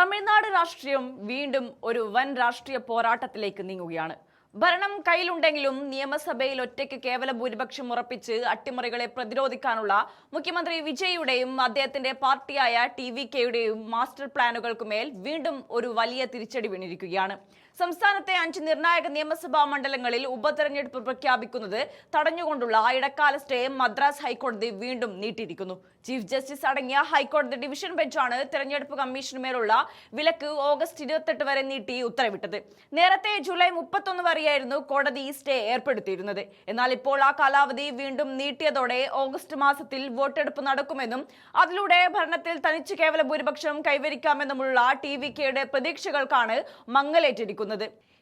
തമിഴ്നാട് രാഷ്ട്രീയം വീണ്ടും ഒരു വൻ രാഷ്ട്രീയ പോരാട്ടത്തിലേക്ക് നീങ്ങുകയാണ്. ഭരണം കയ്യിലുണ്ടെങ്കിലും നിയമസഭയിൽ ഒറ്റയ്ക്ക് കേവല ഭൂരിപക്ഷം ഉറപ്പിച്ച് അട്ടിമറികളെ പ്രതിരോധിക്കാനുള്ള മുഖ്യമന്ത്രി വിജയുടെയും അദ്ദേഹത്തിന്റെ പാർട്ടിയായ TVKയുടെയും മാസ്റ്റർ പ്ലാനുകൾക്കുമേൽ വീണ്ടും ഒരു വലിയ തിരിച്ചടി വീണിരിക്കുകയാണ്. സംസ്ഥാനത്തെ 5 നിർണായക നിയമസഭാ മണ്ഡലങ്ങളിൽ ഉപതെരഞ്ഞെടുപ്പ് പ്രഖ്യാപിക്കുന്നത് തടഞ്ഞുകൊണ്ടുള്ള ഇടക്കാല സ്റ്റേ മദ്രാസ് ഹൈക്കോടതി വീണ്ടും നീട്ടിയിരിക്കുന്നു. ചീഫ് ജസ്റ്റിസ് അടങ്ങിയ ഹൈക്കോടതി ഡിവിഷൻ ബെഞ്ചാണ് തെരഞ്ഞെടുപ്പ് കമ്മീഷനുമേലുള്ള വിലക്ക് ഓഗസ്റ്റ് 28 വരെ നീട്ടി ഉത്തരവിട്ടത്. നേരത്തെ ജൂലൈ 31 വരെയായിരുന്നു കോടതി സ്റ്റേ ഏർപ്പെടുത്തിയിരുന്നത്. എന്നാൽ ഇപ്പോൾ ആ കാലാവധി വീണ്ടും നീട്ടിയതോടെ ഓഗസ്റ്റ് മാസത്തിൽ വോട്ടെടുപ്പ് നടക്കുമെന്നും അതിലൂടെ ഭരണത്തിൽ തനിച്ച് കേവല ഭൂരിപക്ഷം കൈവരിക്കാമെന്നുമുള്ള TVKയുടെ പ്രതീക്ഷകൾക്കാണ് മങ്ങലേറ്റിരിക്കുന്നത്.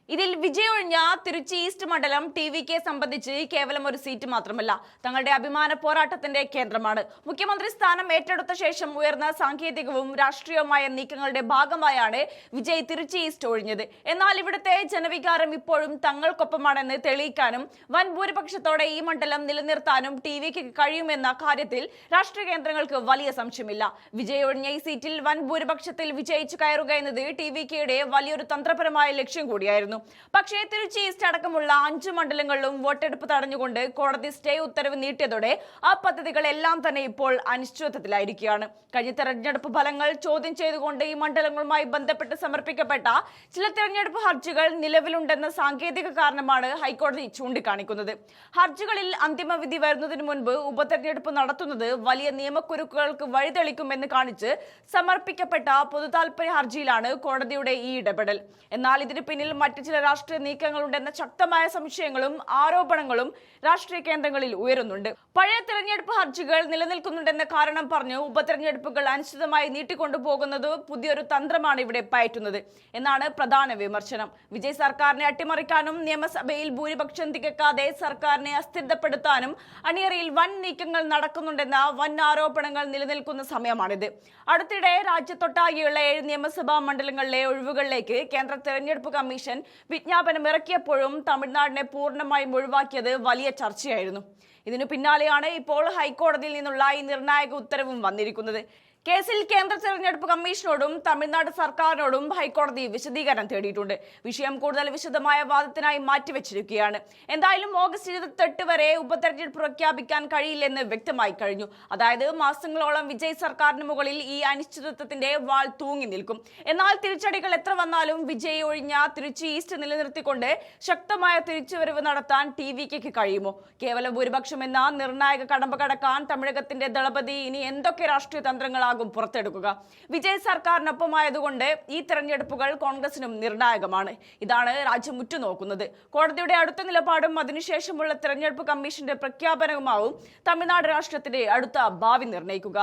ഇതിൽ വിജയൊഴിഞ്ഞ തിരുച്ചി ഈസ്റ്റ് മണ്ഡലം TVK സംബന്ധിച്ച് കേവലം ഒരു സീറ്റ് മാത്രമല്ല, തങ്ങളുടെ അഭിമാന പോരാട്ടത്തിന്റെ കേന്ദ്രമാണ്. മുഖ്യമന്ത്രി സ്ഥാനം ഏറ്റെടുത്ത ശേഷം ഉയർന്ന സാങ്കേതികവും രാഷ്ട്രീയവുമായ നീക്കങ്ങളുടെ ഭാഗമായാണ് വിജയ് തിരുച്ചി ഈസ്റ്റ് ഒഴിഞ്ഞത്. എന്നാൽ ഇവിടുത്തെ ജനവികാരം ഇപ്പോഴും തങ്ങൾക്കൊപ്പമാണെന്ന് തെളിയിക്കാനും വൻ ഭൂരിപക്ഷത്തോടെ ഈ മണ്ഡലം നിലനിർത്താനും TVK കഴിയുമെന്ന കാര്യത്തിൽ രാഷ്ട്രീയ കേന്ദ്രങ്ങൾക്ക് വലിയ സംശയമില്ല. വിജയ് ഒഴിഞ്ഞ ഈ സീറ്റിൽ വൻ ഭൂരിപക്ഷത്തിൽ വിജയിച്ചു കയറുക എന്നത് TVKയുടെ വലിയൊരു തന്ത്രപരമായ ലക്ഷ്യം കൂടിയായിരുന്നു. പക്ഷേ തിരുച്ചി ഈസ്റ്റ് അടക്കമുള്ള 5 മണ്ഡലങ്ങളിലും വോട്ടെടുപ്പ് തടഞ്ഞുകൊണ്ട് കോടതി സ്റ്റേ ഉത്തരവ് നീട്ടിയതോടെ ആ പദ്ധതികളെല്ലാം തന്നെ ഇപ്പോൾ അനിശ്ചിതത്വത്തിലായിരിക്കുകയാണ്. കഴിഞ്ഞ തെരഞ്ഞെടുപ്പ് ഫലങ്ങൾ ചോദ്യം ചെയ്തുകൊണ്ട് ഈ മണ്ഡലങ്ങളുമായി ബന്ധപ്പെട്ട് സമർപ്പിക്കപ്പെട്ട ചില തെരഞ്ഞെടുപ്പ് ഹർജികൾ നിലവിലുണ്ടെന്ന സാങ്കേതിക കാരണമാണ് ഹൈക്കോടതി ചൂണ്ടിക്കാണിക്കുന്നത്. ഹർജികളിൽ അന്തിമവിധി വരുന്നതിന് മുൻപ് ഉപതെരഞ്ഞെടുപ്പ് നടത്തുന്നത് വലിയ നിയമക്കുരുക്കുകൾക്ക് വഴിതെളിക്കുമെന്ന് കാണിച്ച് സമർപ്പിക്കപ്പെട്ട പൊതുതാൽപര്യ ഹർജിയിലാണ് കോടതിയുടെ ഈ ഇടപെടൽ. എന്നാൽ ഇതിന് പിന്നിൽ മറ്റ് ചില രാഷ്ട്രീയ നീക്കങ്ങളുണ്ടെന്ന ശക്തമായ സംശയങ്ങളും ആരോപണങ്ങളും രാഷ്ട്രീയ കേന്ദ്രങ്ങളിൽ ഉയരുന്നുണ്ട്. പഴയ തെരഞ്ഞെടുപ്പ് ഹർജികൾ നിലനിൽക്കുന്നുണ്ടെന്ന കാരണം പറഞ്ഞു ഉപതെരഞ്ഞെടുപ്പുകൾ അനിശ്ചിതമായി നീട്ടിക്കൊണ്ടുപോകുന്നത് പുതിയൊരു തന്ത്രമാണ് ഇവിടെ പയറ്റുന്നത് എന്നാണ് പ്രധാന വിമർശനം. വിജയ് സർക്കാരിനെ അട്ടിമറിക്കാനും നിയമസഭയിൽ ഭൂരിപക്ഷം തികക്കാതെ സർക്കാരിനെ അസ്ഥിരപ്പെടുത്താനും അണിയറയിൽ വൻ നീക്കങ്ങൾ നടക്കുന്നുണ്ടെന്ന വൻ ആരോപണങ്ങൾ നിലനിൽക്കുന്ന സമയമാണിത്. അടുത്തിടെ രാജ്യത്തൊട്ടാകെയുള്ള 7 നിയമസഭാ മണ്ഡലങ്ങളിലെ ഒഴിവുകളിലേക്ക് കേന്ദ്ര തെരഞ്ഞെടുപ്പ് കമ്മീഷൻ വിജ്ഞാപനം ഇറക്കിയപ്പോഴും തമിഴ്നാടിനെ പൂർണ്ണമായും ഒഴിവാക്കിയത് വലിയ ചർച്ചയായിരുന്നു. ഇതിനു പിന്നാലെയാണ് ഇപ്പോൾ ഹൈക്കോടതിയിൽ നിന്നുള്ള ഈ നിർണായക ഉത്തരവും വന്നിരിക്കുന്നത്. കേസിൽ കേന്ദ്ര തെരഞ്ഞെടുപ്പ് കമ്മീഷനോടും തമിഴ്നാട് സർക്കാരിനോടും ഹൈക്കോടതി വിശദീകരണം തേടിയിട്ടുണ്ട്. വിഷയം കൂടുതൽ വിശദമായ വാദത്തിനായി മാറ്റിവെച്ചിരിക്കുകയാണ്. എന്തായാലും ഓഗസ്റ്റ് 28 വരെ ഉപതെരഞ്ഞെടുപ്പ് പ്രഖ്യാപിക്കാൻ കഴിയില്ലെന്ന് വ്യക്തമായി കഴിഞ്ഞു. അതായത് മാസങ്ങളോളം വിജയ് സർക്കാരിന് മുകളിൽ ഈ അനിശ്ചിതത്വത്തിന്റെ വാൾ തൂങ്ങി നിൽക്കും. എന്നാൽ തിരിച്ചടികൾ എത്ര വന്നാലും വിജയ് ഒഴിഞ്ഞ തിരുച്ചി ഈസ്റ്റ് നിലനിർത്തിക്കൊണ്ട് ശക്തമായ തിരിച്ചുവരവ് നടത്താൻ TVKക്ക് കഴിയുമോ? കേവല ഭൂരിപക്ഷം എന്ന നിർണായക കടമ്പ കടക്കാൻ തമിഴകത്തിന്റെ ദളപതി ഇനി എന്തൊക്കെ രാഷ്ട്രീയ തന്ത്രങ്ങളാകും പുറത്തെടുക്കുക? വിജയ് സർക്കാരിനൊപ്പമായതുകൊണ്ട് ഈ തെരഞ്ഞെടുപ്പുകൾ കോൺഗ്രസിനും നിർണായകമാണ്. ഇതാണ് രാജ്യം ഉറ്റുനോക്കുന്നത്. കോടതിയുടെ അടുത്ത നിലപാടും അതിനുശേഷമുള്ള തെരഞ്ഞെടുപ്പ് കമ്മീഷന്റെ പ്രഖ്യാപനവുമാവും തമിഴ്നാട് രാഷ്ട്രീയത്തിന്റെ അടുത്ത ഭാവി നിർണ്ണയിക്കുക.